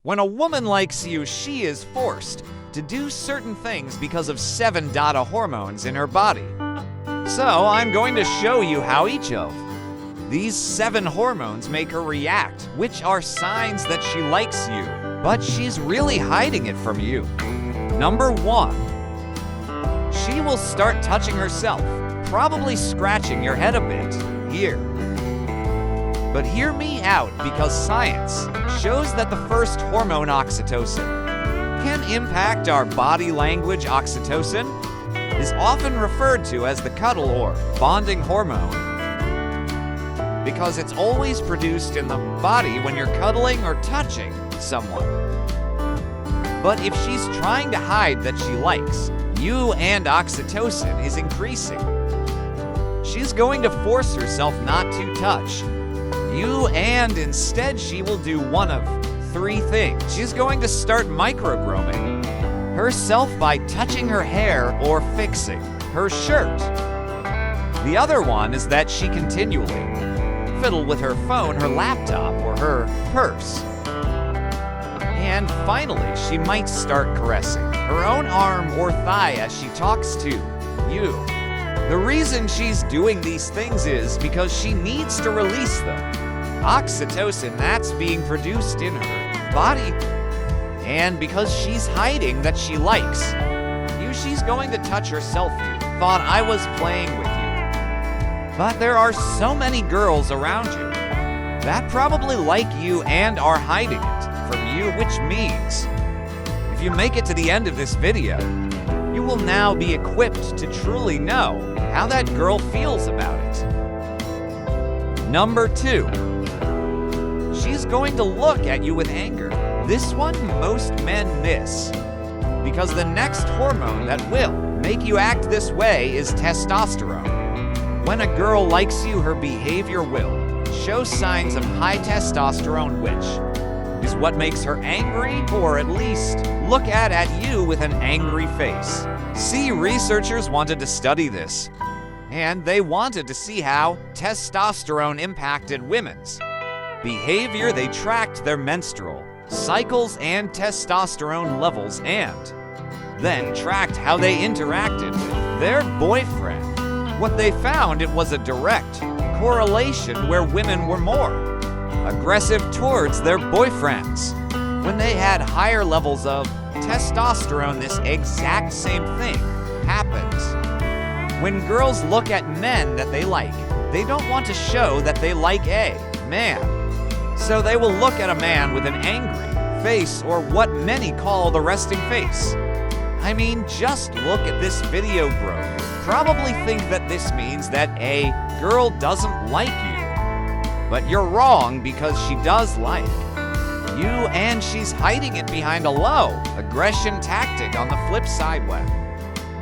When a woman likes you, she is forced to do certain things because of 7 data hormones in her body. So I'm going to show you how each of these 7 hormones make her react, which are signs that she likes you, but she's really hiding it from you. Number 1. She will start touching herself, probably scratching your head a bit here. But hear me out, because science shows that the first hormone, oxytocin, can impact our body language. Oxytocin is often referred to as the cuddle or bonding hormone because it's always produced in the body when you're cuddling or touching someone. But if she's trying to hide that she likes you and oxytocin is increasing, she's going to force herself not to touch you, and instead she will do one of 3 things. She's going to start microgrooming herself by touching her hair or fixing her shirt. The other one is that she continually fiddle with her phone, her laptop, or her purse. And finally, she might start caressing her own arm or thigh as she talks to you. The reason she's doing these things is because she needs to release them. Oxytocin that's being produced in her body. And because she's hiding that she likes you, she's going to touch herself. You thought I was playing with you. But there are so many girls around you that probably like you and are hiding it from you, which means if you make it to the end of this video, you will now be equipped to truly know how that girl feels about it. Number 2. She's going to look at you with anger. This one most men miss, because the next hormone that will make you act this way is testosterone. When a girl likes you, her behavior will show signs of high testosterone, which is what makes her angry, or at least look at you with an angry face. See, researchers wanted to study this, and they wanted to see how testosterone impacted women's behavior. They tracked their menstrual cycles and testosterone levels, and then tracked how they interacted with their boyfriend. What they found, it was a direct correlation where women were more aggressive towards their boyfriends. When they had higher levels of testosterone, this exact same thing happens. When girls look at men that they like, they don't want to show that they like a man. So they will look at a man with an angry face, or what many call the resting face. I mean, just look at this video, bro. You probably think that this means that a girl doesn't like you. But you're wrong, because she does like you, and she's hiding it behind a low aggression tactic. On the flip side, when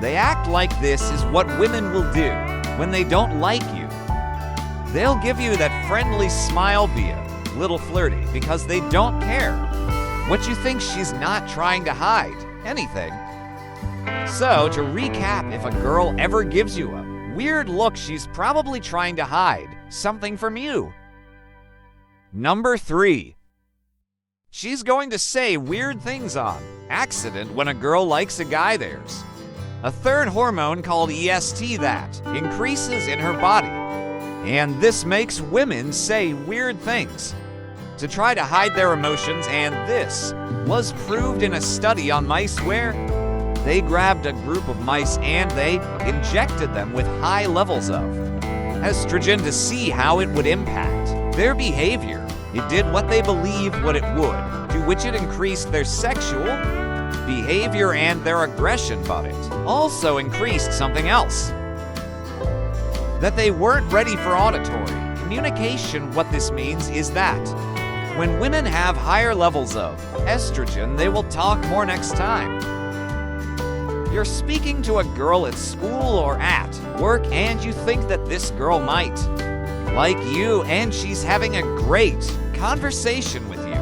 they act like this is what women will do when they don't like you. They'll give you that friendly smile, be a little flirty, because they don't care what you think. She's not trying to hide anything. So, to recap, if a girl ever gives you a weird look, she's probably trying to hide something from you. Number 3. She's going to say weird things on accident when a girl likes a guy. There's a third hormone called EST that increases in her body, and this makes women say weird things to try to hide their emotions. And this was proved in a study on mice where they grabbed a group of mice and they injected them with high levels of estrogen to see how it would impact their behavior. It did what they believed what it would, to which it increased their sexual behavior and their aggression, but it also increased something else that they weren't ready for: auditory communication. What this means is that when women have higher levels of estrogen, they will talk more next time you're speaking to a girl at school or at work, and you think that this girl might like you and she's having a great conversation with you.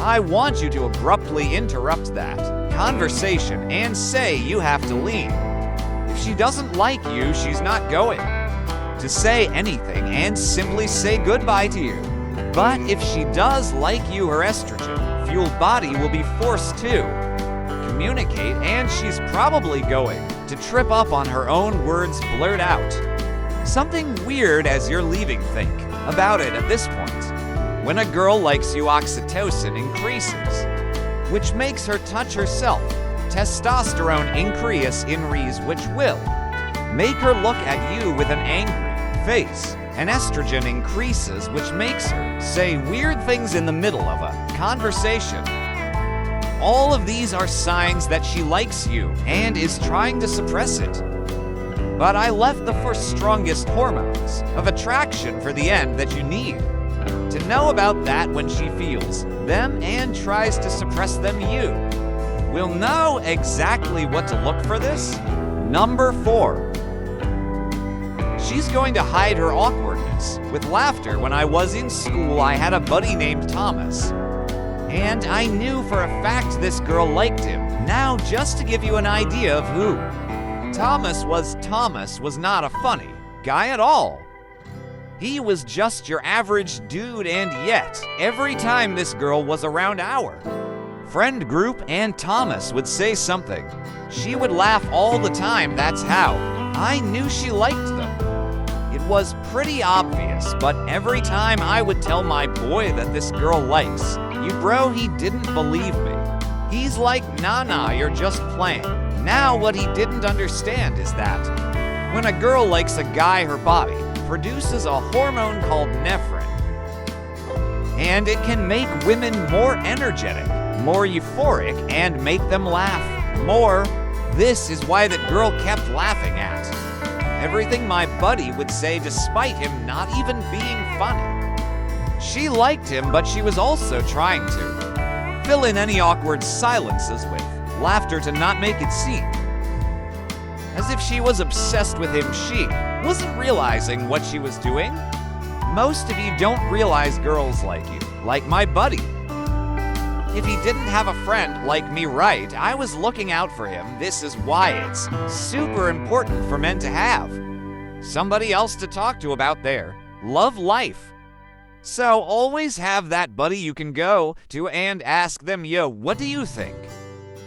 I want you to abruptly interrupt that conversation and say you have to leave. If she doesn't like you, she's not going to say anything and simply say goodbye to you. But if she does like you, her estrogen fueled body will be forced to communicate, and she's probably going to trip up on her own words blurt out. Something weird as you're leaving, think about it at this point. When a girl likes you, oxytocin increases, which makes her touch herself. Testosterone increases, which will make her look at you with an angry face. And estrogen increases, which makes her say weird things in the middle of a conversation. All of these are signs that she likes you and is trying to suppress it. But I left the four strongest hormones of attraction for the end that you need to know about that. When she feels them and tries to suppress them, you will know exactly what to look for this. Number 4. She's going to hide her awkwardness with laughter. When I was in school, I had a buddy named Thomas, and I knew for a fact this girl liked him. Now, just to give you an idea of who Thomas was not a funny guy at all. He was just your average dude, and yet, every time this girl was around our friend group and Thomas would say something, she would laugh all the time. That's how I knew she liked them. It was pretty obvious, but every time I would tell my boy that this girl likes you, bro, he didn't believe me. He's like, nah, you're just playing. Now, what he didn't understand is that when a girl likes a guy, her body produces a hormone called nephrine, and it can make women more energetic, more euphoric, and make them laugh more. This is why that girl kept laughing at everything my buddy would say, despite him not even being funny. She liked him, but she was also trying to fill in any awkward silences with laughter to not make it seem as if she was obsessed with him. She wasn't realizing what she was doing. Most of you don't realize girls like you, like my buddy. If he didn't have a friend like me, right, I was looking out for him. This is why it's super important for men to have somebody else to talk to about their love life. So always have that buddy you can go to and ask them, yo, what do you think?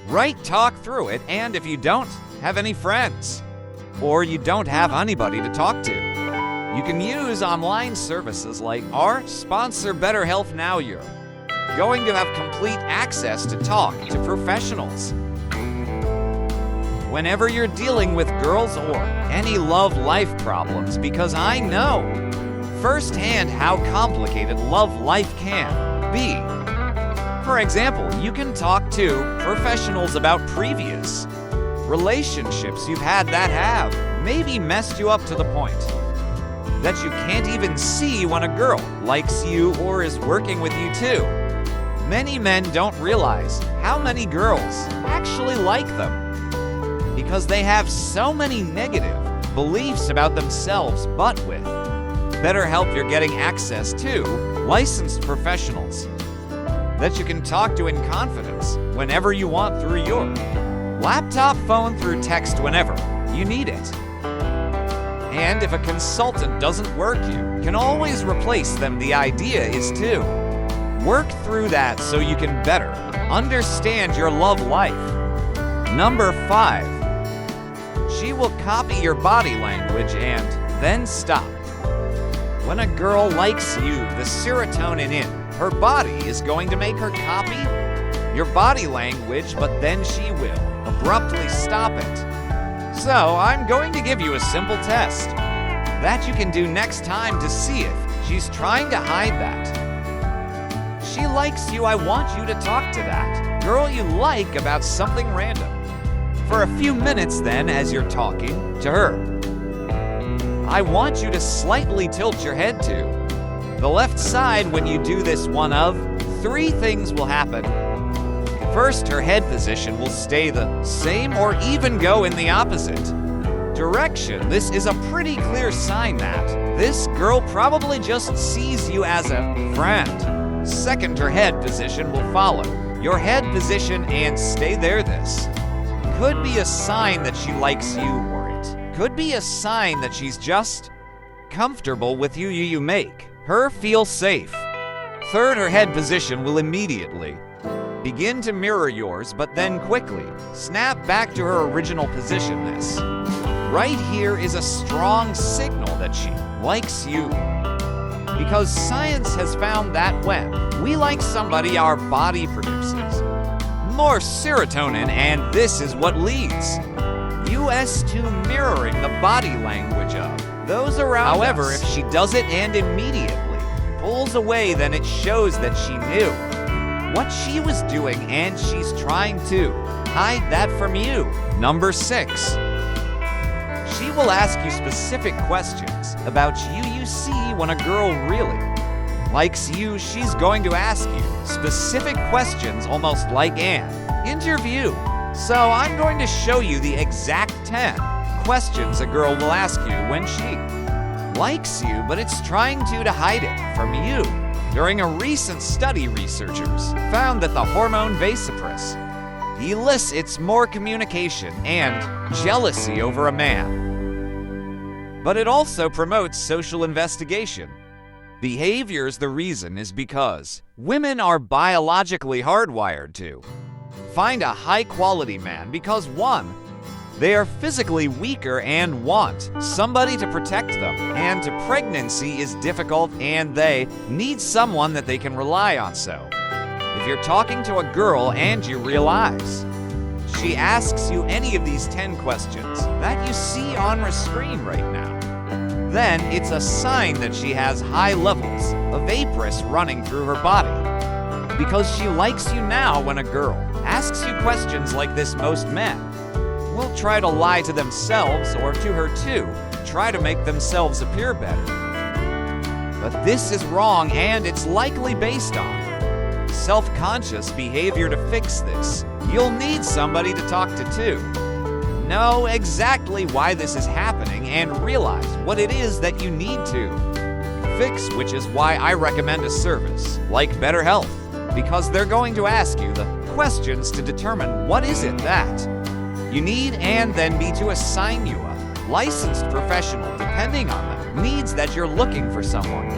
Right, talk through it. And if you don't have any friends, or you don't have anybody to talk to, you can use online services like our sponsor, BetterHelp. Now you're going to have complete access to talk to professionals whenever you're dealing with girls or any love life problems, because I know firsthand how complicated love life can be. For example, you can talk to professionals about previous relationships you've had that have maybe messed you up to the point that you can't even see when a girl likes you or is working with you too. Many men don't realize how many girls actually like them because they have so many negative beliefs about themselves. But with BetterHelp, you're getting access to licensed professionals that you can talk to in confidence whenever you want, through your laptop, phone, through text, whenever you need it. And if a consultant doesn't work, you can always replace them. The idea is to work through that so you can better understand your love life. Number 5. She will copy your body language and then stop. When a girl likes you, the serotonin in her body is going to make her copy your body language, but then she will abruptly stop it. So I'm going to give you a simple test that you can do next time to see if she's trying to hide that. She likes you. I want you to talk to that girl you like about something random for a few minutes. Then, as you're talking to her, I want you to slightly tilt your head to the left side. When you do this, one of 3 things will happen. First, her head position will stay the same or even go in the opposite direction. This is a pretty clear sign that this girl probably just sees you as a friend. Second, her head position will follow your head position and stay there. This could be a sign that she likes you, or it could be a sign that she's just comfortable with you make her feel safe. Third, her head position will immediately begin to mirror yours, but then quickly snap back to her original position. This right here is a strong signal that she likes you. Because science has found that when we like somebody, our body produces more serotonin, and this is what leads us to mirroring the body language of those around us. However, if she does it and immediately pulls away, then it shows that she knew what she was doing and she's trying to hide that from you. Number 6. She will ask you specific questions about you see when a girl really likes you. She's going to ask you specific questions, almost like an interview. So I'm going to show you the exact 10 questions a girl will ask you when she likes you, but it's trying to hide it from you. During a recent study, researchers found that the hormone vasopressin elicits more communication and jealousy over a man. But it also promotes social investigation. Behaviors. The reason is because women are biologically hardwired to find a high-quality man because 1, they are physically weaker and want somebody to protect them, and pregnancy is difficult and they need someone that they can rely on. So if you're talking to a girl and you realize she asks you any of these 10 questions that you see on the screen right now, then it's a sign that she has high levels of vasopressin running through her body. Because she likes you. Now, when a girl asks you questions like this, most men will try to lie to themselves or to her to try to make themselves appear better. But this is wrong, and it's likely based on self-conscious behavior. To fix this, you'll need somebody to talk to know exactly why this is happening and realize what it is that you need to fix, which is why I recommend a service like Better Health, because they're going to ask you the questions to determine what is it that you need, and then be to assign you a licensed professional depending on the needs that you're looking for, someone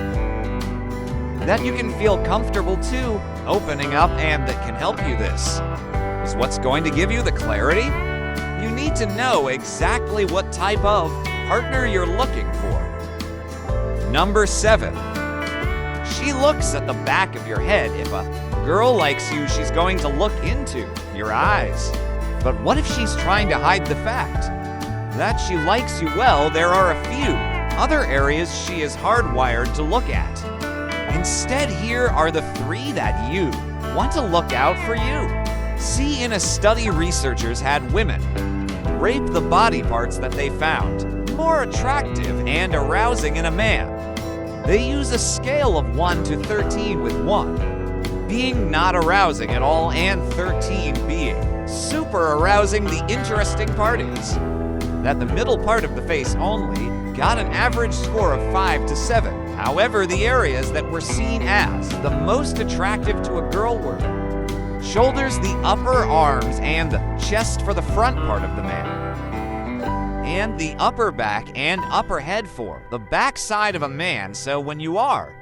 that you can feel comfortable to opening up and that can help you. This is what's going to give you the clarity you need to know exactly what type of partner you're looking for. Number 7. She looks at the back of your head. If a girl likes you, she's going to look into your eyes. But what if she's trying to hide the fact that she likes you? Well, there are a few other areas she is hardwired to look at. Instead, here are the 3 that you want to look out for you. See, in a study, researchers had women rape the body parts that they found more attractive and arousing in a man. They use a scale of 1 to 13, with 1 being not arousing at all and 13 being super arousing. The interesting part is that the middle part of the face only got an average score of 5 to 7. However, the areas that were seen as the most attractive to a girl were shoulders, the upper arms, and the chest for the front part of the man, and the upper back and upper head for the back side of a man. So when you are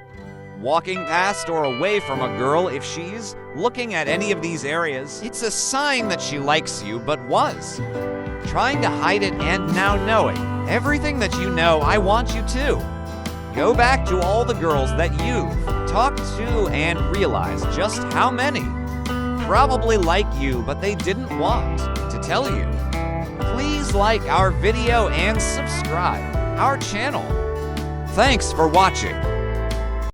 walking past or away from a girl, if she's looking at any of these areas, it's a sign that she likes you but was trying to hide it. And now, knowing everything that you know, I want you to go back to all the girls that you've talked to and realize just how many probably like you, but they didn't want to tell you. Please like our video and subscribe our channel. Thanks for watching.